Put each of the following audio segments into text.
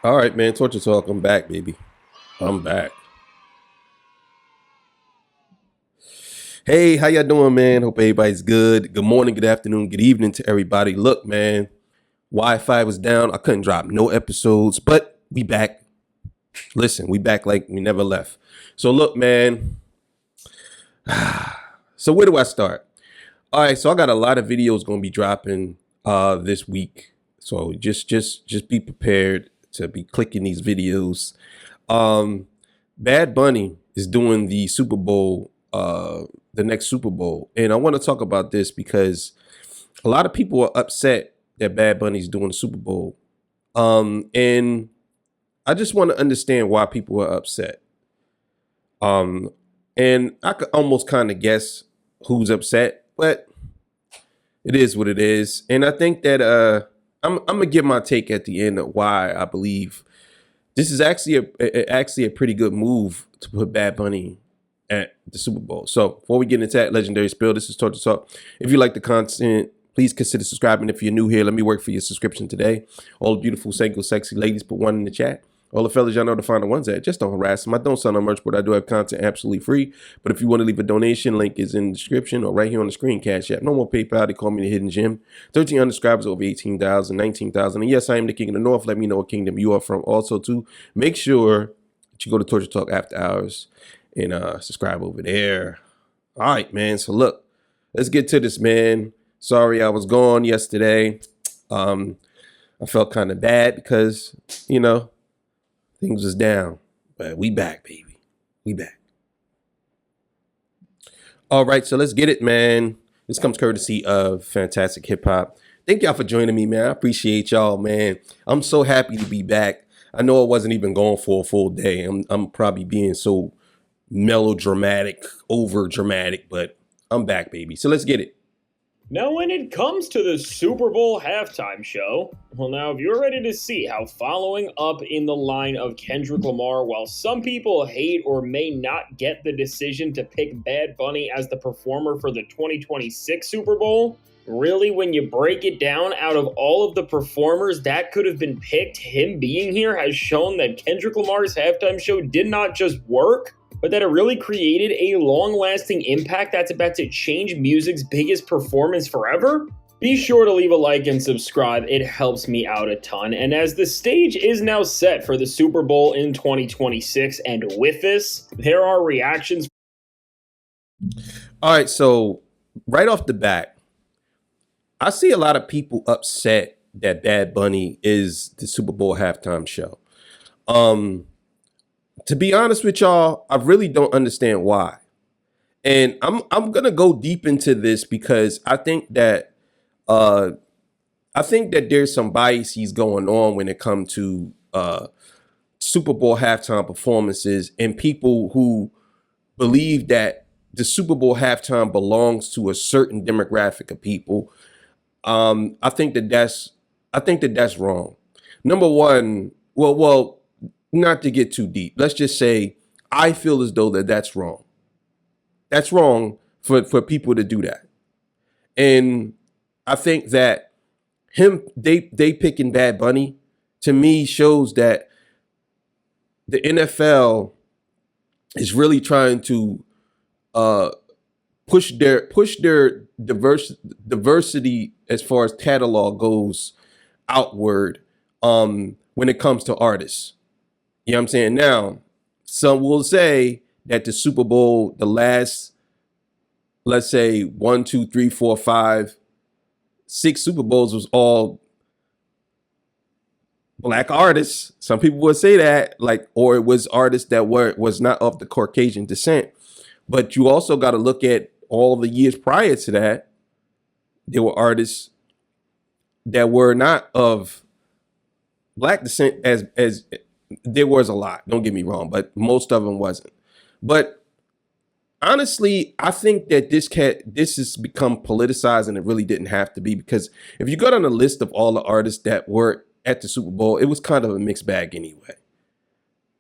All right, man. Torture Talk. I'm back, baby. I'm back. Hey, how y'all doing, man? Hope everybody's good. Good morning, good afternoon, good evening to everybody. Look, man, Wi-Fi was down. I couldn't drop no episodes, but we back. Listen, we back like we never left. So look, man. So where do I start? All right, so I got a lot of videos going to be dropping this week. So just be prepared to be clicking these videos. Um, Bad Bunny is doing the Super Bowl, the next Super Bowl, and I want to talk about this because a lot of people are upset that Bad Bunny's doing the Super Bowl, and I just want to understand why people are upset. Um, and I could almost kind of guess who's upset, but it is what it is. And I think that I'm gonna give my take at the end of why I believe this is actually a pretty good move to put Bad Bunny at the Super Bowl. So before we get into that legendary spill, this is Torture Talk. If you like the content, please consider subscribing. If you're new here, let me work for your subscription today. All the beautiful, single, sexy ladies, put one in the chat. All the fellas, y'all know to find the ones that just don't harass them. I don't sell no merch, but I do have content absolutely free. But if you want to leave a donation, link is in the description or right here on the screen, Cash App. No more PayPal. They call me the Hidden Gem. 1,300 subscribers, over 18,000, 19,000. And yes, I am the King of the North. Let me know what kingdom you are from. Also, too, make sure that you go to Torture Talk After Hours and subscribe over there. All right, man. So look, let's get to this, man. Sorry I was gone yesterday. I felt kind of bad because, things was down, but we back, baby. We back. All right, so let's get it, man. This comes courtesy of Fantastic Hip Hop. Thank y'all for joining me, man. I appreciate y'all, man. I'm so happy to be back. I know I wasn't even gone for a full day. I'm probably being so melodramatic, over dramatic, but I'm back, baby. So let's get it. Now, when it comes to the Super Bowl halftime show, well, now, if you're ready to see how following up in the line of Kendrick Lamar, while some people hate or may not get the decision to pick Bad Bunny as the performer for the 2026 Super Bowl, really, when you break it down, out of all of the performers that could have been picked, him being here has shown that Kendrick Lamar's halftime show did not just work, but that it really created a long-lasting impact that's about to change music's biggest performance forever? Be sure to leave a like and subscribe, it helps me out a ton. And as the stage is now set for the Super Bowl in 2026, and with this, there are reactions. All right, so right off the bat, I see a lot of people upset that Bad Bunny is the Super Bowl halftime show. Um, to be honest with y'all, I really don't understand why. And I'm gonna go deep into this because uh I think that there's some biases going on when it comes to Super Bowl halftime performances and people who believe that the Super Bowl halftime belongs to a certain demographic of people. I think that that's wrong. Number one, well, not to get too deep. Let's just say I feel as though that's wrong. That's wrong for people to do that. And I think that they picking Bad Bunny to me shows that the NFL is really trying to uh, push their diversity as far as catalog goes outward when it comes to artists. You know what I'm saying? Now, some will say that the Super Bowl, the last, let's say, one, two, three, four, five, six Super Bowls was all black artists. Some people would say that, like, or it was artists that was not of the Caucasian descent. But you also got to look at all the years prior to that. There were artists that were not of black descent as there was a lot. Don't get me wrong, but most of them wasn't. But honestly, I think that this has become politicized, and it really didn't have to be, because if you go down the list of all the artists that were at the Super Bowl, it was kind of a mixed bag anyway.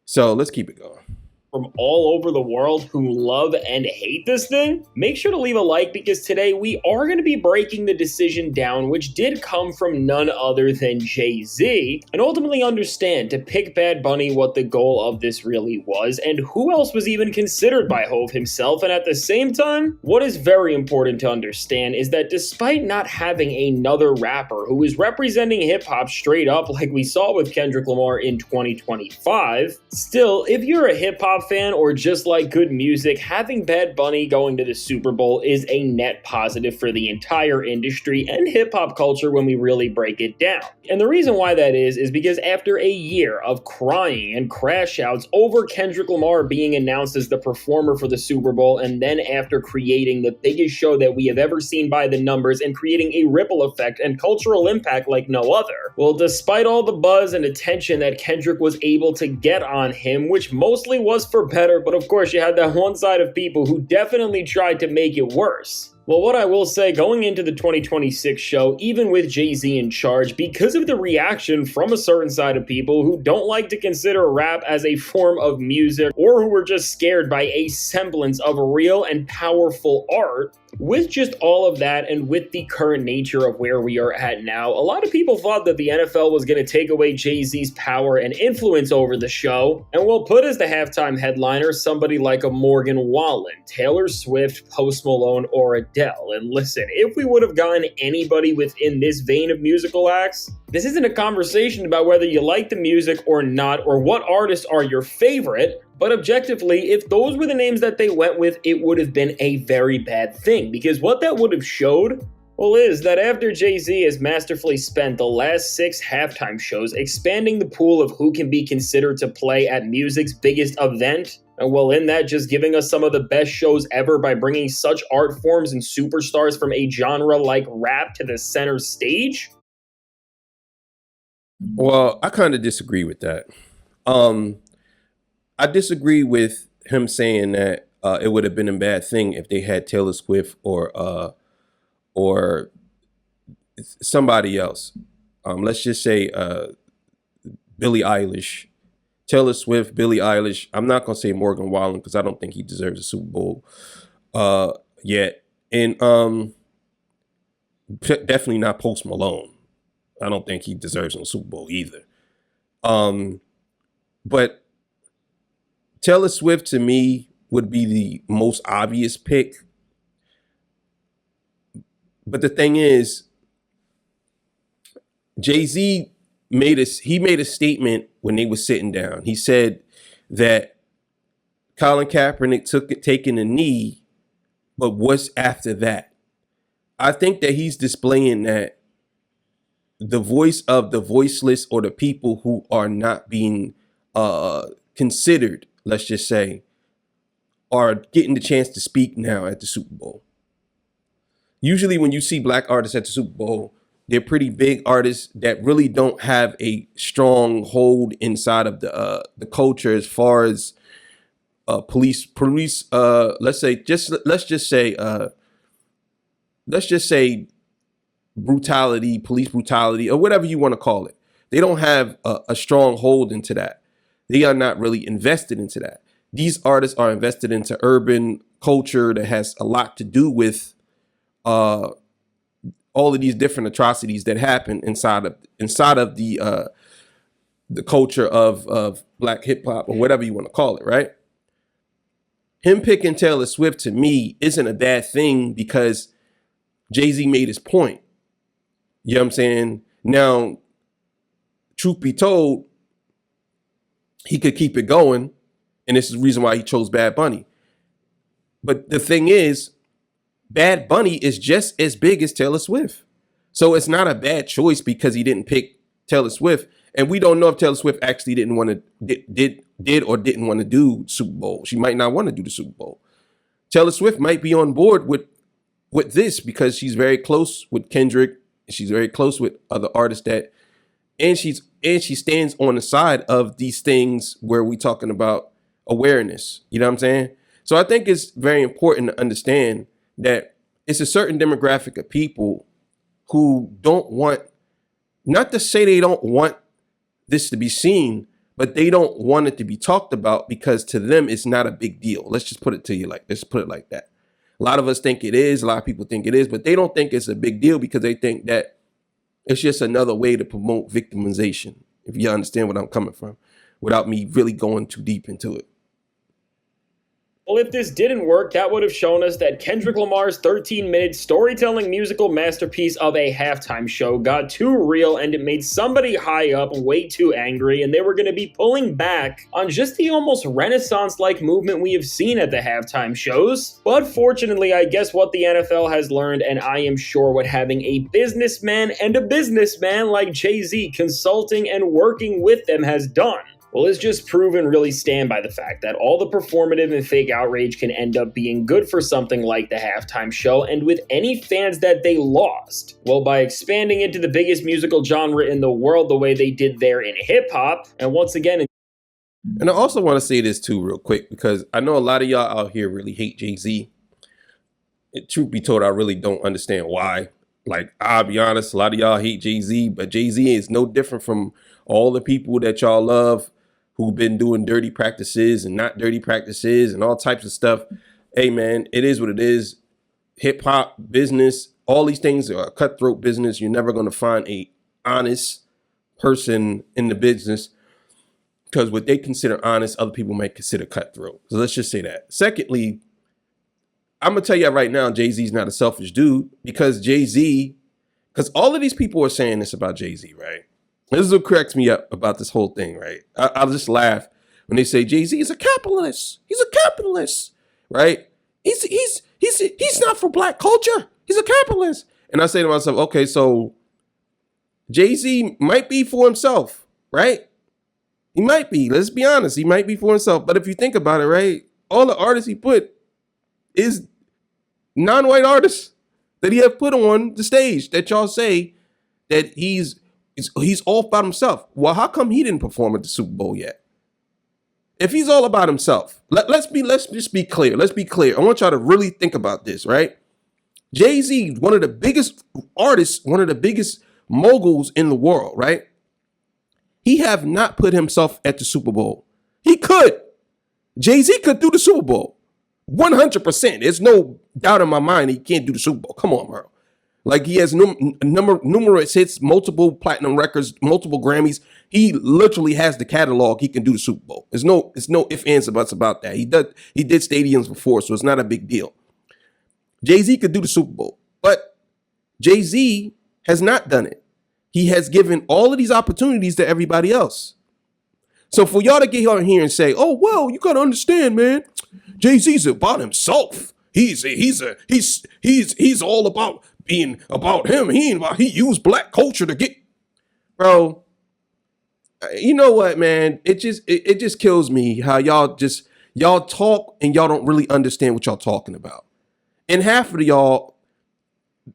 So let's keep it going. from all over the world who love and hate this thing? Make sure to leave a like because today we are going to be breaking the decision down, which did come from none other than Jay-Z, and ultimately understand to pick Bad Bunny what the goal of this really was and who else was even considered by Hove himself. And at the same time, what is very important to understand is that despite not having another rapper who is representing hip-hop straight up like we saw with Kendrick Lamar in 2025, still, if you're a hip-hop fan or just like good music, having Bad Bunny going to the Super Bowl is a net positive for the entire industry and hip-hop culture when we really break it down. And the reason why that is because after a year of crying and crash outs over Kendrick Lamar being announced as the performer for the Super Bowl, and then after creating the biggest show that we have ever seen by the numbers and creating a ripple effect and cultural impact like no other, well, despite all the buzz and attention that Kendrick was able to get on him, which mostly was for better, but of course you had that one side of people who definitely tried to make it worse. Well, what I will say, going into the 2026 show, even with Jay-Z in charge, because of the reaction from a certain side of people who don't like to consider rap as a form of music, or who were just scared by a semblance of real and powerful art, with just all of that and with the current nature of where we are at now, a lot of people thought that the NFL was going to take away Jay-Z's power and influence over the show, and will put as the halftime headliner somebody like a Morgan Wallen, Taylor Swift, Post Malone, or Adele. And listen, if we would have gotten anybody within this vein of musical acts, this isn't a conversation about whether you like the music or not, or what artists are your favorite. But objectively, if those were the names that they went with, it would have been a very bad thing. Because what that would have showed, well, is that after Jay-Z has masterfully spent the last 6 halftime shows expanding the pool of who can be considered to play at music's biggest event, and well, in that, just giving us some of the best shows ever by bringing such art forms and superstars from a genre like rap to the center stage. Well, I kind of disagree with that. I disagree with him saying that it would have been a bad thing if they had Taylor Swift or somebody else. Let's just say Billie Eilish, Taylor Swift, Billie Eilish. I'm not gonna say Morgan Wallen because I don't think he deserves a Super Bowl yet, and definitely not Post Malone. I don't think he deserves a Super Bowl either. But Taylor Swift to me would be the most obvious pick. But the thing is, Jay-Z made a statement when they were sitting down. He said that Colin Kaepernick taking a knee, but what's after that? I think that he's displaying that the voice of the voiceless, or the people who are not being considered, let's just say, are getting the chance to speak now at the Super Bowl. Usually when you see black artists at the Super Bowl, they're pretty big artists that really don't have a strong hold inside of the culture as far as police let's just say brutality, police brutality, or whatever you want to call it. They don't have a strong hold into that. They are not really invested into that. These artists are invested into urban culture that has a lot to do with all of these different atrocities that happen inside of the culture of black hip hop, or whatever you want to call it, right? Him picking Taylor Swift to me isn't a bad thing because Jay-Z made his point. You know what I'm saying? Now, truth be told, he could keep it going, and this is the reason why he chose Bad Bunny. But the thing is, Bad Bunny is just as big as Taylor Swift. So it's not a bad choice because he didn't pick Taylor Swift. And we don't know if Taylor Swift actually didn't want to did or didn't want to do Super Bowl. She might not want to do the Super Bowl. Taylor Swift might be on board with this because she's very close with Kendrick. She's very close with other artists and she stands on the side of these things where we talking about awareness. You know what I'm saying? So I think it's very important to understand that it's a certain demographic of people who don't want, not to say they don't want this to be seen, but they don't want it to be talked about because to them it's not a big deal. Let's just put it to you let's put it like that. A lot of us think it is, a lot of people think it is, but they don't think it's a big deal because they think that it's just another way to promote victimization, if you understand what I'm coming from, without me really going too deep into it. Well, if this didn't work, that would have shown us that Kendrick Lamar's 13-minute storytelling musical masterpiece of a halftime show got too real and it made somebody high up way too angry, and they were going to be pulling back on just the almost Renaissance-like movement we have seen at the halftime shows. But fortunately, I guess what the NFL has learned, and I am sure what having a businessman and a businessman like Jay-Z consulting and working with them has done, well, it's just proven really stand by the fact that all the performative and fake outrage can end up being good for something like the halftime show, and with any fans that they lost, well, by expanding into the biggest musical genre in the world the way they did there in hip-hop, and once again... And I also want to say this too real quick, because I know a lot of y'all out here really hate Jay-Z. Truth be told, I really don't understand why. Like, I'll be honest, a lot of y'all hate Jay-Z, but Jay-Z is no different from all the people that y'all love who've been doing dirty practices and not dirty practices and all types of stuff. Hey, man, it is what it is. Hip hop, business, all these things are a cutthroat business. You're never going to find a honest person in the business, because what they consider honest, other people might consider cutthroat. So let's just say that. Secondly, I'm going to tell you right now, Jay-Z's not a selfish dude, because all of these people are saying this about Jay-Z, right? This is what cracks me up about this whole thing, right? I'll just laugh when they say Jay-Z is a capitalist. He's a capitalist, right? He's not for black culture. He's a capitalist. And I say to myself, okay, so Jay-Z might be for himself, right? He might be. Let's be honest. He might be for himself. But if you think about it, right, all the artists he put is non-white artists that he have put on the stage that y'all say that he's all about himself. Well, how come he didn't perform at the Super Bowl yet? If he's all about himself, let's just be clear. Let's be clear. I want y'all to really think about this, right? Jay-Z, one of the biggest artists, one of the biggest moguls in the world, right? He have not put himself at the Super Bowl. He could. Jay-Z could do the Super Bowl. 100%. There's no doubt in my mind he can't do the Super Bowl. Come on, bro. Like, he has numerous hits, multiple platinum records, multiple Grammys. He literally has the catalog. He can do the Super Bowl. There's no ifs, ands, or buts about that. He did stadiums before, so it's not a big deal. Jay-Z could do the Super Bowl, but Jay-Z has not done it. He has given all of these opportunities to everybody else. So for y'all to get on here and say, "Oh, well, you gotta understand, man, Jay-Z's about himself. He's all about being about him. He used black culture to get," bro. You know what, man? It just kills me how y'all talk and y'all don't really understand what y'all talking about. And half of y'all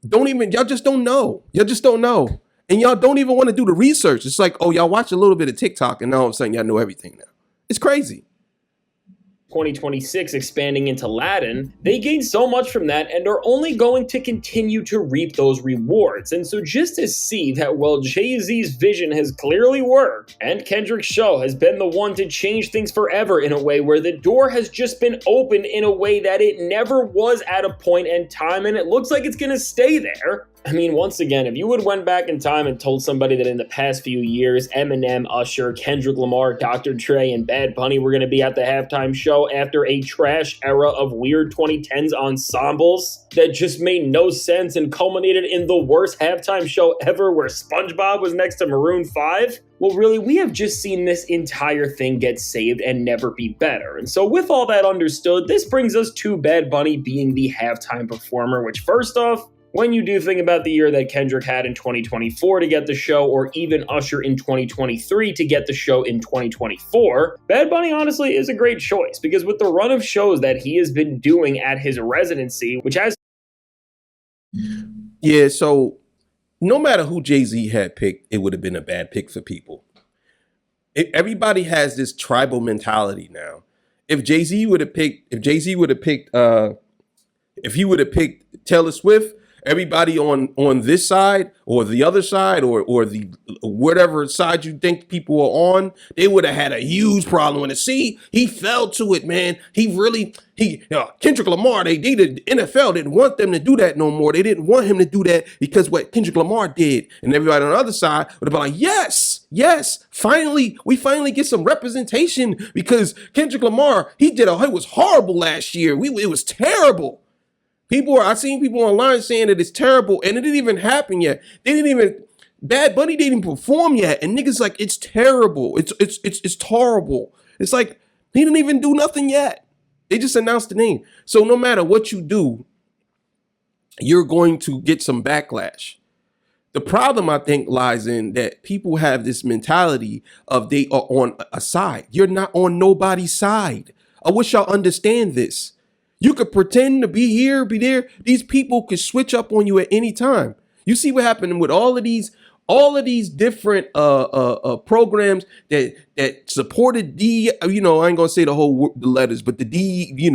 y'all just don't know. Y'all just don't know. And y'all don't even want to do the research. It's like, oh, y'all watch a little bit of TikTok and now all of a sudden y'all know everything now. It's crazy. 2026 expanding into Latin, they gained so much from that and are only going to continue to reap those rewards. And so just to see that while Jay-Z's vision has clearly worked, and Kendrick's show has been the one to change things forever in a way where the door has just been opened in a way that it never was at a point in time, and it looks like it's gonna stay there. I mean, once again, if you would went back in time and told somebody that in the past few years, Eminem, Usher, Kendrick Lamar, Dr. Dre, and Bad Bunny were going to be at the halftime show after a trash era of weird 2010s ensembles that just made no sense and culminated in the worst halftime show ever where SpongeBob was next to Maroon 5, well, really, we have just seen this entire thing get saved and never be better. And so with all that understood, this brings us to Bad Bunny being the halftime performer, which first off, when you do think about the year that Kendrick had in 2024 to get the show, or even Usher in 2023 to get the show in 2024, Bad Bunny honestly is a great choice, because with the run of shows that he has been doing at his residency, which has... Yeah, so no matter who Jay-Z had picked, it would have been a bad pick for people. Everybody has this tribal mentality now. If he would have picked Taylor Swift, everybody on this side or the other side or the whatever side you think people are on, they would have had a huge problem with it. See, he fell to it, man. Kendrick Lamar, the NFL didn't want them to do that no more. They didn't want him to do that because what Kendrick Lamar did. And everybody on the other side would have been like, yes, we finally get some representation because Kendrick Lamar, he was horrible last year. It was terrible. I've seen people online saying that it's terrible, and it didn't even happen yet. Bad Bunny didn't even perform yet, and niggas like, it's terrible. It's horrible. It's like, he didn't even do nothing yet. They just announced the name. So no matter what you do, you're going to get some backlash. The problem, I think, lies in that people have this mentality of they are on a side. You're not on nobody's side. I wish y'all understand this. You could pretend to be here, be there. These people could switch up on you at any time. You see what happened with all of these different programs that supported D. I ain't gonna say the letters, but the D.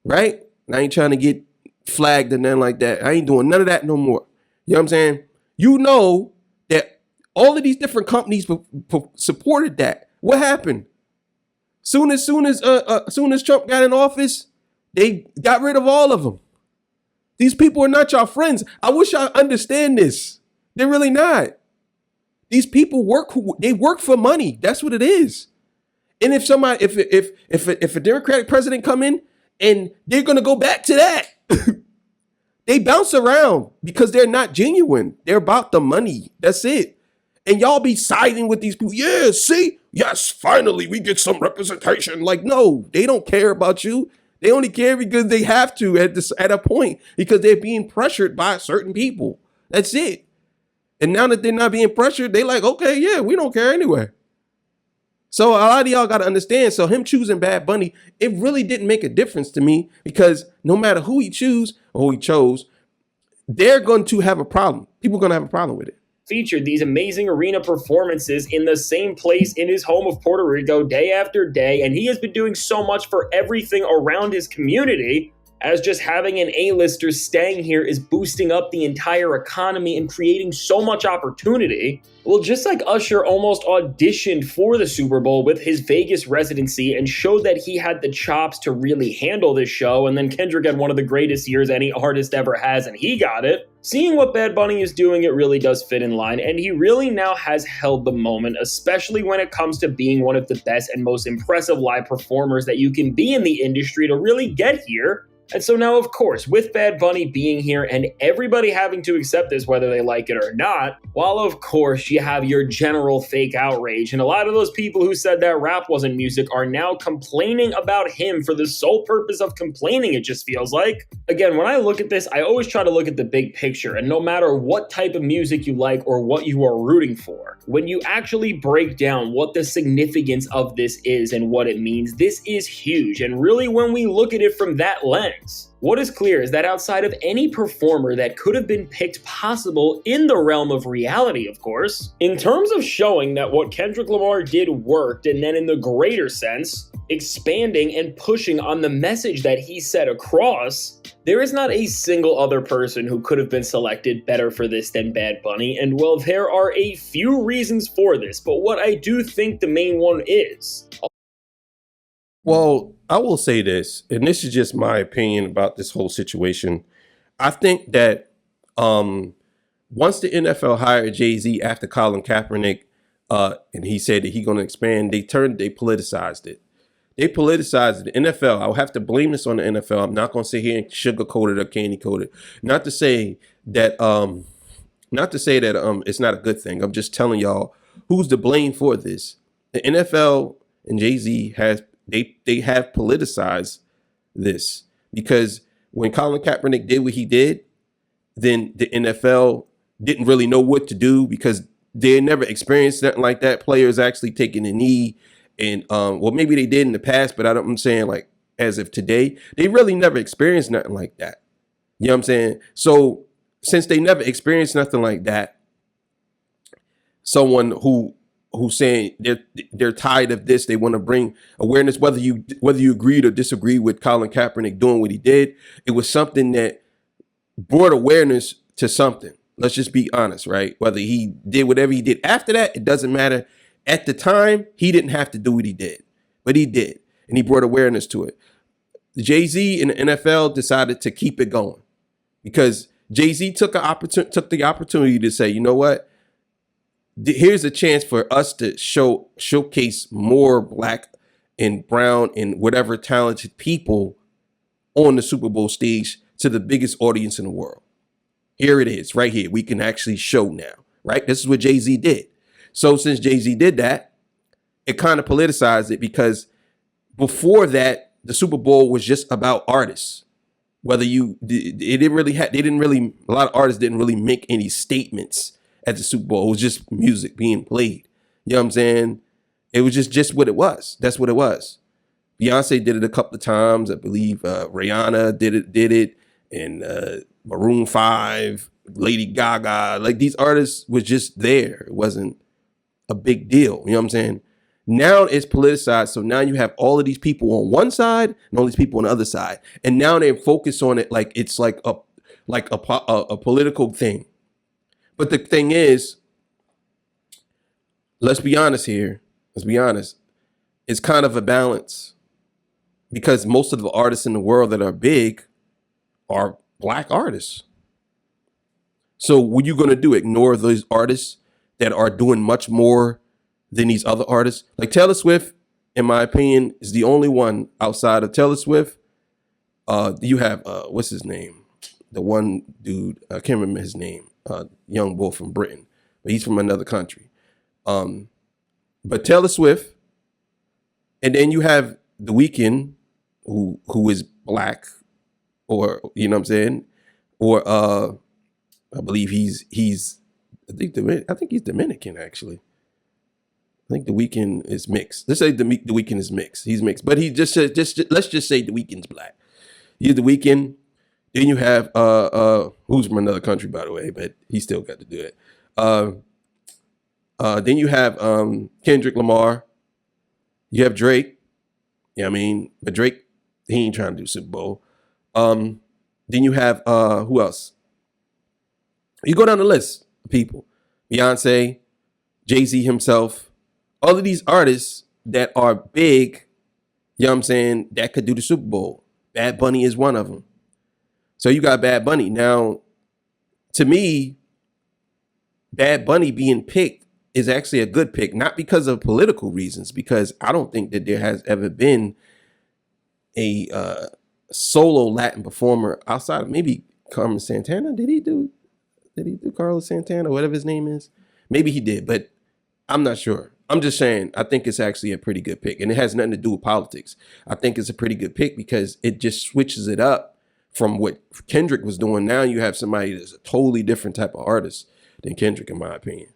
Right? And I ain't trying to get flagged or nothing like that. I ain't doing none of that no more. You know what I'm saying? You know that all of these different companies supported that. What happened? Soon as Trump got in office, they got rid of all of them. These people are not your friends. I wish I understand this. They're really not. These people work for money. That's what it is. And if a Democratic president come in and they're going to go back to that, they bounce around because they're not genuine. They're about the money. That's it. And y'all be siding with these people. Yeah, see? Yes, finally we get some representation. Like, no, they don't care about you. They only care because they have to at a point because they're being pressured by certain people. That's it. And now that they're not being pressured, they like, okay, yeah, we don't care anyway. So a lot of y'all got to understand. So him choosing Bad Bunny, it really didn't make a difference to me because no matter who he chose, they're going to have a problem. People are going to have a problem with it. Featured these amazing arena performances in the same place in his home of Puerto Rico day after day, and he has been doing so much for everything around his community, as just having an A-lister staying here is boosting up the entire economy and creating so much opportunity. Well, just like Usher almost auditioned for the Super Bowl with his Vegas residency and showed that he had the chops to really handle this show, and then Kendrick had one of the greatest years any artist ever has, and he got it. Seeing what Bad Bunny is doing, it really does fit in line, and he really now has held the moment, especially when it comes to being one of the best and most impressive live performers that you can be in the industry to really get here. And so now, of course, with Bad Bunny being here and everybody having to accept this whether they like it or not, while of course you have your general fake outrage, and a lot of those people who said that rap wasn't music are now complaining about him for the sole purpose of complaining, it just feels like. Again, when I look at this, I always try to look at the big picture, and no matter what type of music you like or what you are rooting for, when you actually break down what the significance of this is and what it means, this is huge. And really, when we look at it from that lens, what is clear is that outside of any performer that could have been picked possible in the realm of reality, of course, in terms of showing that what Kendrick Lamar did worked, and then in the greater sense, expanding and pushing on the message that he set across, there is not a single other person who could have been selected better for this than Bad Bunny. And well, there are a few reasons for this, but what I do think the main one is... Well, I will say this, and this is just my opinion about this whole situation. I think that once the NFL hired Jay-Z after Colin Kaepernick, and he said that he's going to expand, they politicized it. They politicized the NFL. I'll have to blame this on the NFL. I'm not going to sit here and sugarcoat it or candy coat it. Not to say that it's not a good thing. I'm just telling y'all who's to blame for this. The NFL and Jay-Z they have politicized this, because when Colin Kaepernick did what he did, then the NFL didn't really know what to do because they had never experienced nothing like that. Players actually taking a knee, and well, maybe they did in the past, but I'm saying, like, as of today, they really never experienced nothing like that. You know what I'm saying? So since they never experienced nothing like that, someone who's saying they're tired of this, they want to bring awareness, whether you agreed or disagreed with Colin Kaepernick doing what he did, it was something that brought awareness to something. Let's just be honest, right? Whether he did whatever he did after that, it doesn't matter. At the time, he didn't have to do what he did, but he did, and he brought awareness to it. Jay-Z and the NFL decided to keep it going because Jay-Z took the opportunity to say, you know what? Here's a chance for us to showcase more black and brown and whatever talented people on the Super Bowl stage to the biggest audience in the world. Here it is, right here. We can actually show now, right? This is what Jay-Z did. So since Jay-Z did that, it kind of politicized it because before that, the Super Bowl was just about artists. Whether a lot of artists didn't really make any statements at the Super Bowl. It was just music being played. You know what I'm saying? It was just what it was. That's what it was. Beyonce did it a couple of times. I believe Rihanna did it, and Maroon 5, Lady Gaga. Like these artists was just there. It wasn't a big deal. You know what I'm saying? Now it's politicized. So now you have all of these people on one side and all these people on the other side. And now they focus on it like it's like a political thing. But the thing is, let's be honest here. Let's be honest. It's kind of a balance because most of the artists in the world that are big are black artists. So what are you going to do? Ignore those artists that are doing much more than these other artists? Like Taylor Swift, in my opinion, is the only one outside of Taylor Swift. You have, what's his name? The one dude, I can't remember his name, young boy from Britain, but he's from another country. But Taylor Swift, and then you have The Weeknd, who is black, or, you know what I'm saying? Or I believe I think he's Dominican, actually. I think The Weeknd is mixed. Let's say The Weeknd is mixed. He's mixed, but he just said let's just say The Weeknd's black. You're The Weeknd. Then you have who's from another country, by the way, but he still got to do it. Then you have Kendrick Lamar. You have Drake. Yeah, I mean, but Drake, he ain't trying to do Super Bowl. Then you have who else? You go down the list of people. Beyonce, Jay-Z himself. All of these artists that are big, you know what I'm saying, that could do the Super Bowl. Bad Bunny is one of them. So you got Bad Bunny. Now, to me, Bad Bunny being picked is actually a good pick, not because of political reasons, because I don't think that there has ever been a solo Latin performer outside of maybe Carmen Santana. Did he do Carlos Santana, whatever his name is? Maybe he did, but I'm not sure. I'm just saying, I think it's actually a pretty good pick, and it has nothing to do with politics. I think it's a pretty good pick because it just switches it up from what Kendrick was doing. Now you have somebody that's a totally different type of artist than Kendrick, in my opinion.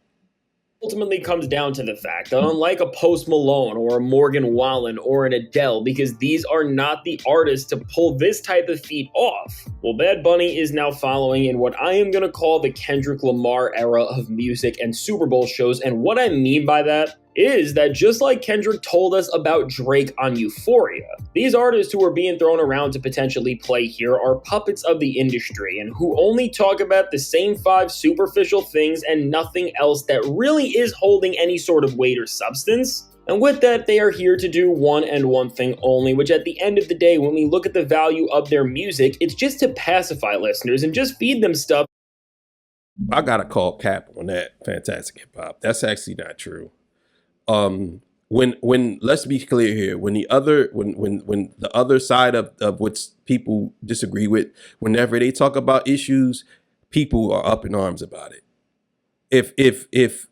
Ultimately comes down to the fact that unlike a Post Malone or a Morgan Wallen or an Adele, because these are not the artists to pull this type of feat off, well, Bad Bunny is now following in what I am going to call the Kendrick Lamar era of music and Super Bowl shows. And what I mean by that is that just like Kendrick told us about Drake on Euphoria, these artists who are being thrown around to potentially play here are puppets of the industry and who only talk about the same 5 superficial things and nothing else that really is holding any sort of weight or substance. And with that, they are here to do one thing only, which at the end of the day, when we look at the value of their music, it's just to pacify listeners and just feed them stuff. I gotta call cap on that Fantastic Hip Hop. That's actually not true. When let's be clear here, when the other side of what people disagree with, whenever they talk about issues, people are up in arms about it. If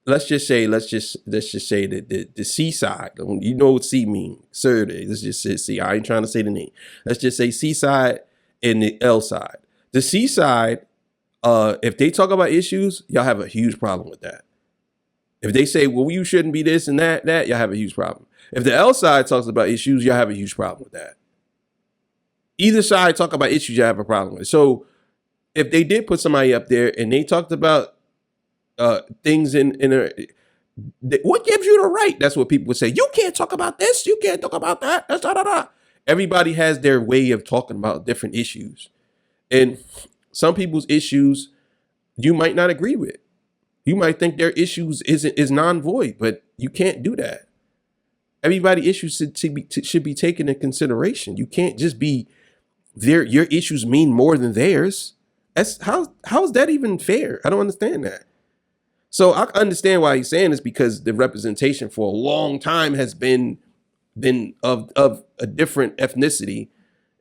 let's just say that the C side, you know what C mean, sir. Let's just say C. I ain't trying to say the name. Let's just say C side and the L side. The C side, if they talk about issues, y'all have a huge problem with that. If they say, well, you shouldn't be this and that, y'all have a huge problem. If the L side talks about issues, y'all have a huge problem with that. Either side talk about issues, y'all have a problem with. So if they did put somebody up there and they talked about things what gives you the right? That's what people would say. You can't talk about this. You can't talk about that. That's da, da, da. Everybody has their way of talking about different issues. And Some people's issues you might not agree with. You might think their issues is non-void, but you can't do that. Everybody's issues should be taken into consideration. You can't just be your issues mean more than theirs. That's how is that even fair? I don't understand that. So I understand why he's saying this, because the representation for a long time has been of a different ethnicity,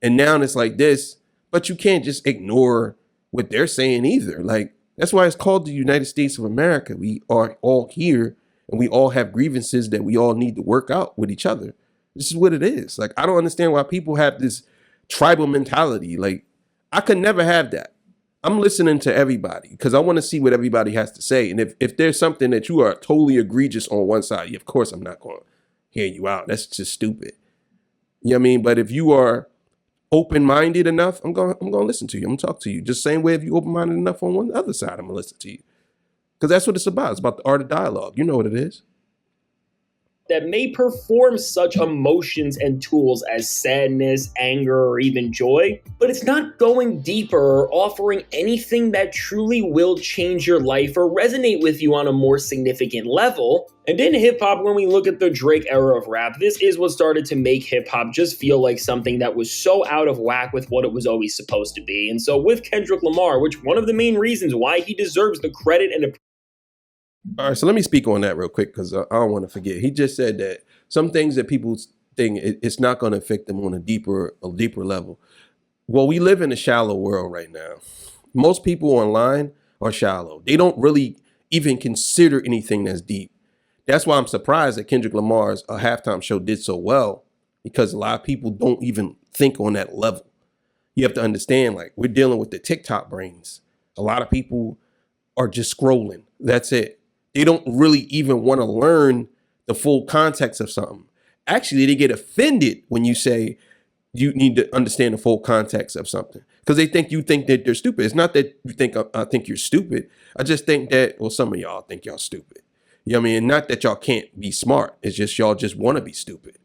and now it's like this. But you can't just ignore what they're saying either. Like, that's why it's called the United States of America. We are all here, and we all have grievances that we all need to work out with each other. This is what it is. Like, I don't understand why people have this tribal mentality. Like, I could never have that. I'm listening to everybody because I want to see what everybody has to say. And if there's something that you are totally egregious on one side, of course I'm not going to hear you out. That's just stupid. You know what I mean? But if you are open-minded enough, I'm going to listen to you. I'm going to talk to you. Just same way if you open-minded enough on one other side, I'm going to listen to you. Because that's what it's about. It's about the art of dialogue. You know what it is. That may perform such emotions and tools as sadness, anger, or even joy, but it's not going deeper or offering anything that truly will change your life or resonate with you on a more significant level. And in hip-hop, when we look at the Drake era of rap, this is what started to make hip-hop just feel like something that was so out of whack with what it was always supposed to be. And so with Kendrick Lamar, which one of the main reasons why he deserves the credit and all right, so let me speak on that real quick because I don't want to forget. He just said that some things that people think it's not going to affect them on a deeper level. Well, we live in a shallow world right now. Most people online are shallow. They don't really even consider anything that's deep. That's why I'm surprised that Kendrick Lamar's halftime show did so well, because a lot of people don't even think on that level. You have to understand, like, we're dealing with the TikTok brains. A lot of people are just scrolling. That's it. They don't really even want to learn the full context of something. Actually, they get offended when you say you need to understand the full context of something, because they think you think that they're stupid. It's not that you think I think you're stupid. I just think that, well, some of y'all think y'all stupid. You know what I mean? Not that y'all can't be smart. It's just y'all just want to be stupid.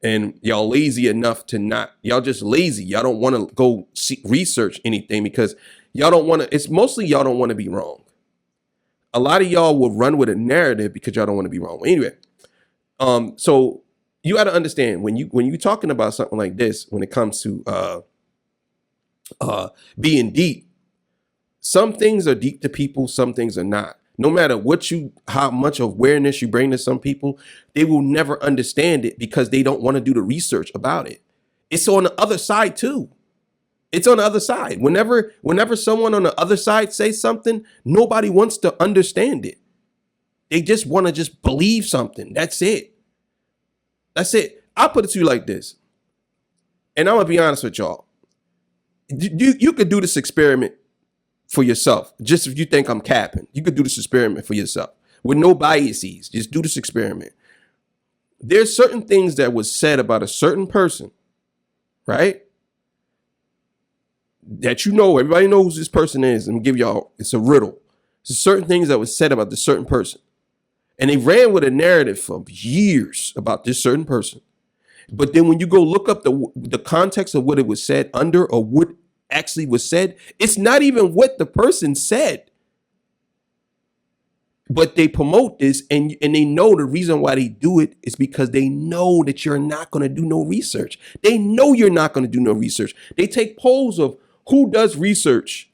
And y'all lazy enough to not, y'all just lazy. Y'all don't want to go research anything because y'all don't want to, it's mostly y'all don't want to be wrong. A lot of y'all will run with a narrative because y'all don't want to be wrong. Anyway, so you got to understand when you're talking about something like this, when it comes to being deep, some things are deep to people, some things are not. No matter how much awareness you bring to some people, they will never understand it because they don't want to do the research about it. It's on the other side too. It's on the other side. Whenever someone on the other side says something, nobody wants to understand it. They just want to just believe something. That's it. That's it. I'll put it to you like this. And I'm going to be honest with y'all. You could do this experiment for yourself. Just if you think I'm capping, you could do this experiment for yourself with no biases. Just do this experiment. There's certain things that was said about a certain person, right? That everybody knows who this person is. Let me give y'all, it's a riddle. There's certain things that was said about this certain person. And they ran with a narrative for years about this certain person. But then when you go look up the context of what it was said under, or what actually was said, it's not even what the person said. But they promote this, and they know the reason why they do it is because they know that you're not going to do no research. They know you're not going to do no research. They take polls of who does research,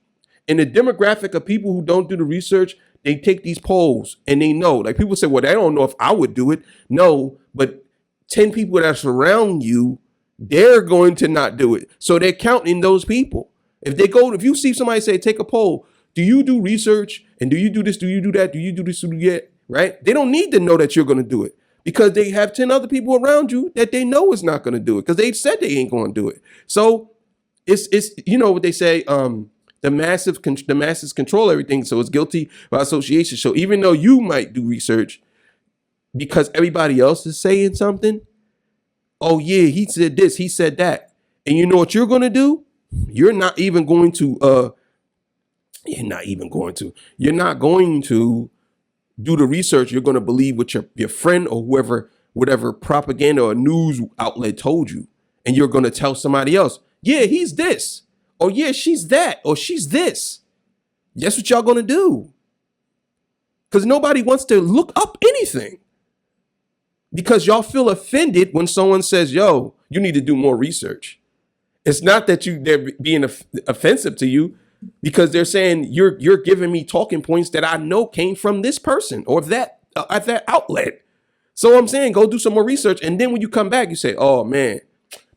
and the demographic of people who don't do the research, they take these polls and they know, like people say, well, they don't know if I would do it. No, but 10 people that surround you, they're going to not do it. So they're counting those people. If you see somebody say, take a poll, do you do research? And do you do this? Do you do that? Do you do this? Do you do that? Right? They don't need to know that you're going to do it because they have 10 other people around you that they know is not going to do it because they said they ain't going to do it. So it's you know what they say, the masses control everything. So it's guilty by association. So even though you might do research because everybody else is saying something, oh yeah, he said this, he said that. And you know what you're going to do? You're not going to do the research. You're going to believe what your friend or whatever propaganda or news outlet told you. And you're going to tell somebody else, yeah, he's this. oh yeah, she's that, or she's this. That's what y'all gonna do. Because nobody wants to look up anything. Because y'all feel offended when someone says, yo, you need to do more research. It's not that they're being offensive to you, because they're saying you're giving me talking points that I know came from this person or that at that outlet. So I'm saying go do some more research. And then when you come back, you say, oh man,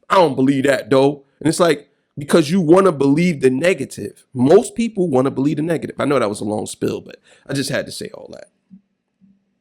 I don't believe that though. And it's like, because you want to believe the negative. Most people want to believe the negative. I know that was a long spill, but I just had to say all that.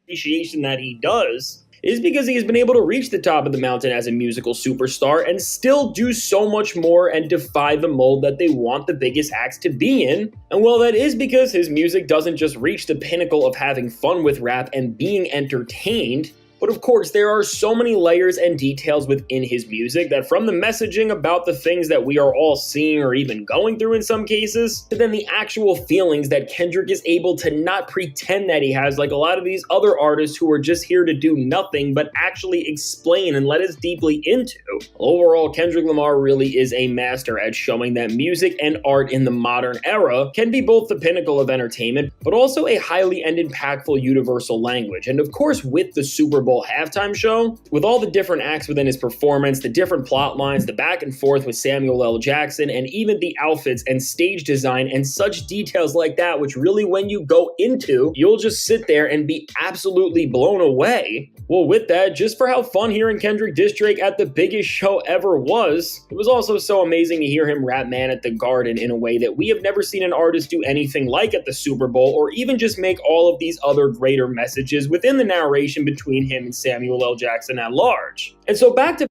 Appreciation that he does is because he has been able to reach the top of the mountain as a musical superstar and still do so much more and defy the mold that they want the biggest acts to be in. And well, that is because his music doesn't just reach the pinnacle of having fun with rap and being entertained, but of course, there are so many layers and details within his music that, from the messaging about the things that we are all seeing or even going through in some cases, to then the actual feelings that Kendrick is able to not pretend that he has, like a lot of these other artists who are just here to do nothing but actually explain and let us deeply into. Overall, Kendrick Lamar really is a master at showing that music and art in the modern era can be both the pinnacle of entertainment, but also a highly and impactful universal language. And of course, with the Super Bowl halftime show, with all the different acts within his performance, the different plot lines, the back and forth with Samuel L. Jackson, and even the outfits and stage design and such details like that, which really, when you go into, you'll just sit there and be absolutely blown away. Well, with that, just for how fun hearing Kendrick diss Drake at the biggest show ever was, it was also so amazing to hear him rap Man at the Garden in a way that we have never seen an artist do anything like at the Super Bowl, or even just make all of these other greater messages within the narration between him and Samuel L. Jackson at large. And so back to...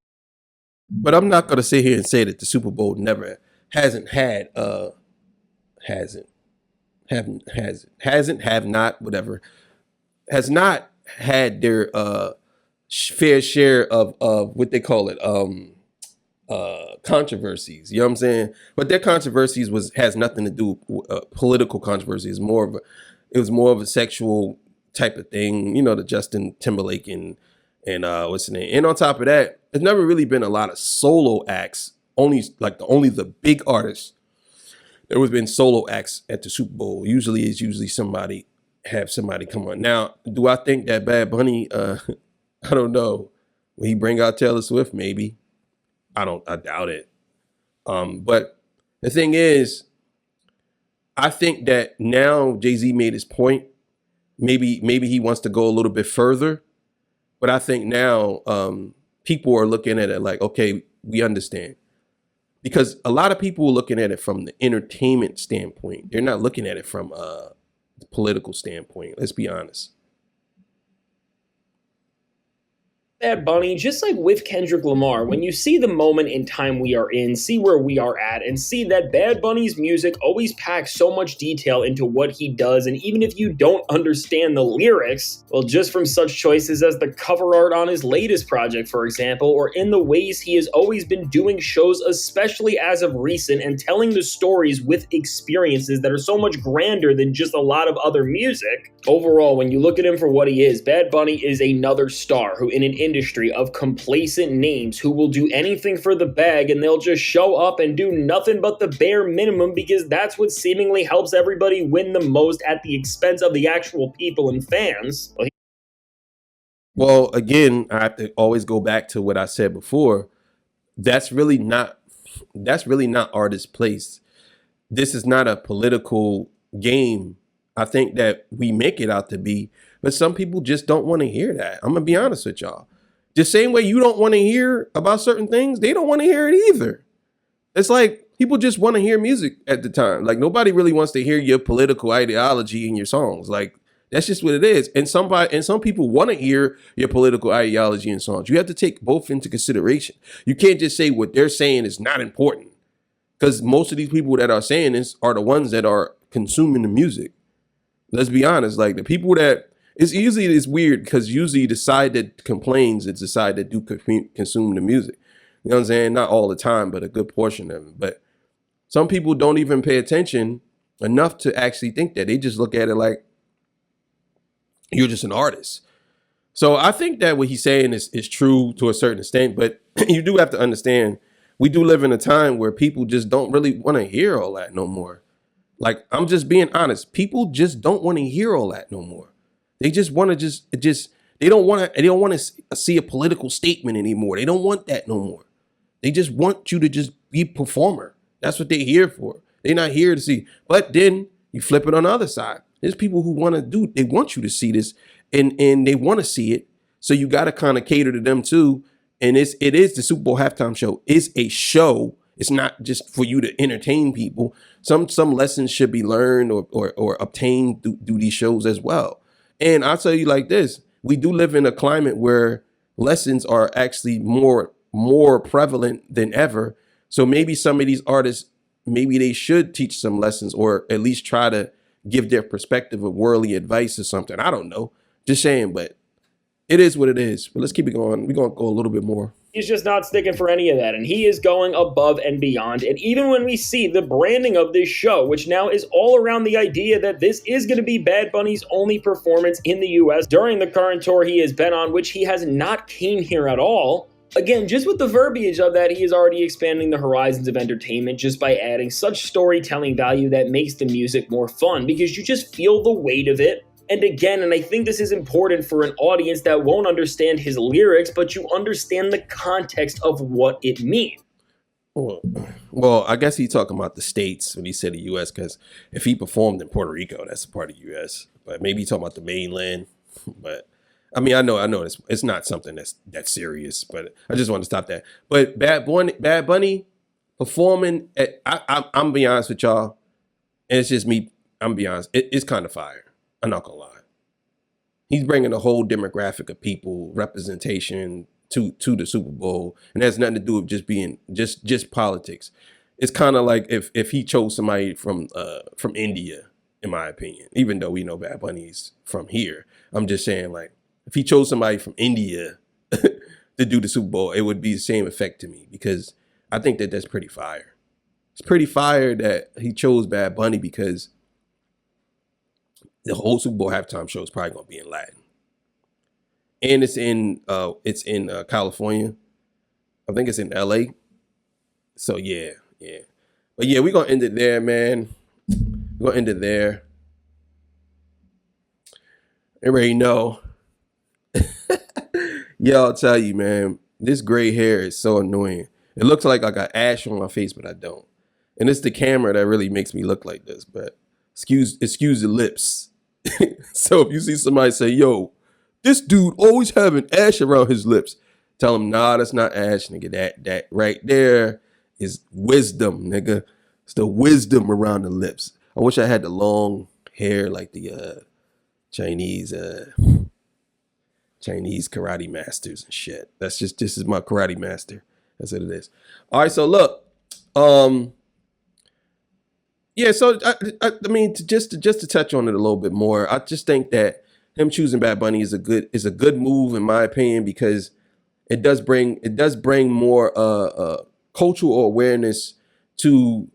But I'm not going to sit here and say that the Super Bowl hasn't had their fair share of what they call it, controversies. You know what I'm saying? But their controversies has nothing to do with political controversies. It was more of a sexual type of thing, you know, the Justin Timberlake and what's the name. And on top of that, there's never really been a lot of solo acts. Only the big artists. There has been solo acts at the Super Bowl. Usually somebody come on. Now, do I think that Bad Bunny? I don't know. Will he bring out Taylor Swift? Maybe. I doubt it. But the thing is, I think that now Jay-Z made his point. Maybe he wants to go a little bit further, but I think now people are looking at it like, okay, we understand, because a lot of people are looking at it from the entertainment standpoint. They're not looking at it from the political standpoint. Let's be honest. Bad Bunny, just like with Kendrick Lamar, when you see the moment in time we are in, see where we are at, and see that Bad Bunny's music always packs so much detail into what he does, and even if you don't understand the lyrics, well, just from such choices as the cover art on his latest project, for example, or in the ways he has always been doing shows, especially as of recent, and telling the stories with experiences that are so much grander than just a lot of other music. Overall, when you look at him for what he is, Bad Bunny is another star who, in an industry of complacent names who will do anything for the bag, and they'll just show up and do nothing but the bare minimum because that's what seemingly helps everybody win the most at the expense of the actual people and fans. Well, again, I have to always go back to what I said before. That's really not artist place. This is not a political game. I think that we make it out to be, but some people just don't want to hear that. I'm gonna be honest with y'all. The same way you don't want to hear about certain things, they don't want to hear it either. It's like people just want to hear music at the time. Like nobody really wants to hear your political ideology in your songs. Like that's just what it is. And some people want to hear your political ideology in songs. You have to take both into consideration. You can't just say what they're saying is not important, because most of these people that are saying this are the ones that are consuming the music. Let's be honest. Like the people that it's weird because usually the side that complains is the side that do consume the music. You know what I'm saying? Not all the time, but a good portion of it. But some people don't even pay attention enough to actually think that. They just look at it like you're just an artist. So I think that what he's saying is true to a certain extent, but you do have to understand we do live in a time where people just don't really want to hear all that no more. Like, I'm just being honest. People just don't want to hear all that no more. They just want to they don't want to see a political statement anymore. They don't want that no more. They just want you to just be a performer. That's what they're here for. They're not here to see. But then you flip it on the other side. There's people who they want you to see this and they want to see it. So you got to kind of cater to them too. And it is the Super Bowl halftime show. It's a show. It's not just for you to entertain people. Some lessons should be learned or obtained through these shows as well. And I'll tell you like this, we do live in a climate where lessons are actually more prevalent than ever. So maybe some of these artists, maybe they should teach some lessons or at least try to give their perspective of worldly advice or something. I don't know. Just saying, but it is what it is. But let's keep it going. We're going to go a little bit more. He's just not sticking for any of that, and he is going above and beyond. And even when we see the branding of this show, which now is all around the idea that this is going to be Bad Bunny's only performance in the U.S. during the current tour he has been on, which he has not came here at all. Again, just with the verbiage of that, he is already expanding the horizons of entertainment just by adding such storytelling value that makes the music more fun, because you just feel the weight of it. And again, and I think this is important for an audience that won't understand his lyrics, but you understand the context of what it means. Well, I guess he's talking about the states when he said the U.S., because if he performed in Puerto Rico, that's a part of the U.S. But maybe he's talking about the mainland. But I mean, I know it's not something that's serious, but I just want to stop that. But Bad Bunny performing I'm be honest with y'all, and it's just me. I'm be honest, it's kind of fire. I'm not gonna lie. He's bringing a whole demographic of people, representation to the Super Bowl, and it has nothing to do with just being just politics. It's kind of like if he chose somebody from India, in my opinion. Even though we know Bad Bunny's from here, I'm just saying, like, if he chose somebody from India to do the Super Bowl, it would be the same effect to me, because I think that's pretty fire. It's pretty fire that he chose Bad Bunny, because the whole Super Bowl halftime show is probably going to be in Latin. And it's in California. I think it's in LA. So yeah. But yeah, we're going to end it there, man. We're going to end it there. Everybody know. Yeah, I'll tell you, man, this gray hair is so annoying. It looks like I got ash on my face, but I don't. And it's the camera that really makes me look like this. But excuse the lips. So if you see somebody say, yo, this dude always having ash around his lips, tell him, nah, that's not ash, nigga. That right there is wisdom, nigga. It's the wisdom around the lips. I wish I had the long hair like the Chinese karate masters and shit. This is my karate master. That's what it is. All right, so look, yeah, so I mean, just to touch on it a little bit more, I just think that him choosing Bad Bunny is a good move, in my opinion, because it does bring more cultural awareness to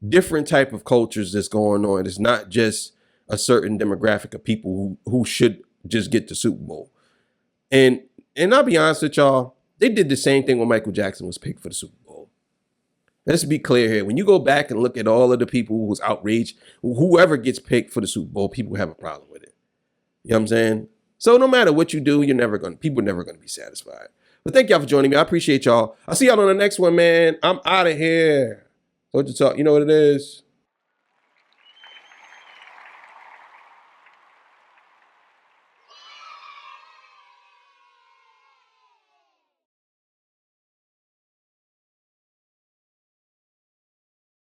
different type of cultures that's going on. It's not just a certain demographic of people who should just get the Super Bowl. And I'll be honest with y'all, they did the same thing when Michael Jackson was picked for the Super Bowl. Let's be clear here. When you go back and look at all of the people who was outraged, whoever gets picked for the Super Bowl, people have a problem with it. You know what I'm saying? So no matter what you do, people are never going to be satisfied. But thank y'all for joining me. I appreciate y'all. I'll see y'all on the next one, man. I'm out of here. So what you talk? You know what it is?